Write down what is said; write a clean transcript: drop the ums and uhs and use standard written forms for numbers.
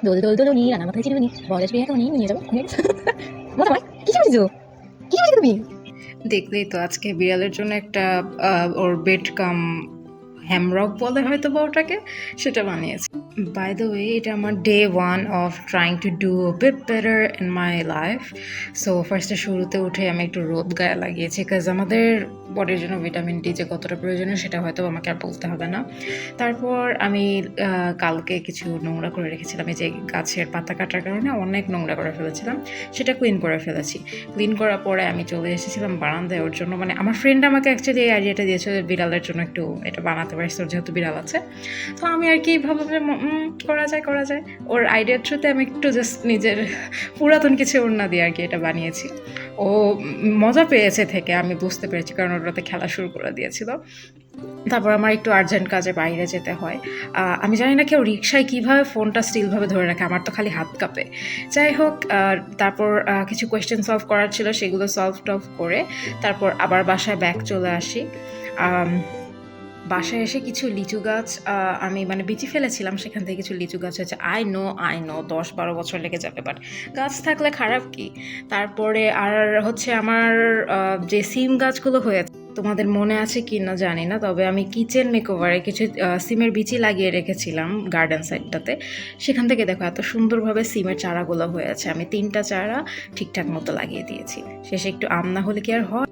দোল দোল দোলনি রাঙা মাথায় চিরুনি বয়স বিয়ে এখনই নিয়ে যাবো মজা হয় কি করেছো কি করেছো তুমি? দেখলেই তো আজকে বিড়ালের জন্য একটা ওর বেড কাম হ্যামরক বলে হয়তো বা ওটাকে, সেটা বানিয়েছে। বাই দ্য ওয়ে, এটা আমার day 1 of trying to do bit better in my life. So ফার্স্টে শুরুতে উঠে আমি একটু রোদ গায়ে লাগিয়েছি, বিকজ আমাদের বডির জন্য ভিটামিন ডি যে কতটা প্রয়োজনীয় সেটা হয়তো আমাকে আর বলতে হবে না। তারপর আমি কালকে কিছু নোংরা করে রেখেছিলাম, এই যে গাছের পাতা কাটার কারণে অনেক নোংরা করে ফেলেছিলাম, সেটা ক্লিন করে ফেলেছি। ক্লিন করার পরে আমি চলে এসেছিলাম বারান্দায় ওর জন্য, মানে আমার ফ্রেন্ড আমাকে অ্যাকচুয়ালি এই আইডিয়াটা দিয়েছে বিড়ালের জন্য একটু এটা বানাতে পারিস, তোর যেহেতু বিড়াল আছে। তো আমি আর কি ভাবলাম যে করা যায়। ওর আইডিয়ার থ্রুতে আমি একটু জাস্ট নিজের পুরাতন কিছু ওড়না দিয়ে আর কি এটা বানিয়েছি। ও মজা পেয়েছে থেকে আমি বুঝতে পেরেছি, কারণ ওটাতে খেলা শুরু করে দিয়েছিল। তারপর আমার একটু আর্জেন্ট কাজে বাইরে যেতে হয়। আমি জানি না কেউ রিক্সায় কীভাবে ফোনটা স্টিলভাবে ধরে রাখে, আমার তো খালি হাত কাঁপে। যাই হোক, তারপর কিছু কোয়েশ্চেন সলভ করার ছিল, সেগুলো সলভ টলভ করে তারপর আবার বাসায় ব্যাক চলে আসি। বাসায় এসে কিছু লিচু গাছ আমি মানে বিচি ফেলেছিলাম, সেখান থেকে কিছু লিচু গাছ হয়েছে। আই নো 10-12 বছর লেগে যাবে, বাট গাছ থাকলে খারাপ কি। তারপরে আর হচ্ছে আমার যে সিম গাছগুলো হয়েছে, তোমাদের মনে আছে কি না জানি না, তবে আমি কিচেন মেকওভারে কিছু সিমের বিচি লাগিয়ে রেখেছিলাম গার্ডেন সাইডটাতে। সেখান থেকে দেখো এত সুন্দরভাবে সিমের চারাগুলো হয়েছে। আমি 3টা চারা ঠিকঠাক মতো লাগিয়ে দিয়েছি। শেষে একটু আম না হলে কি আর হয়।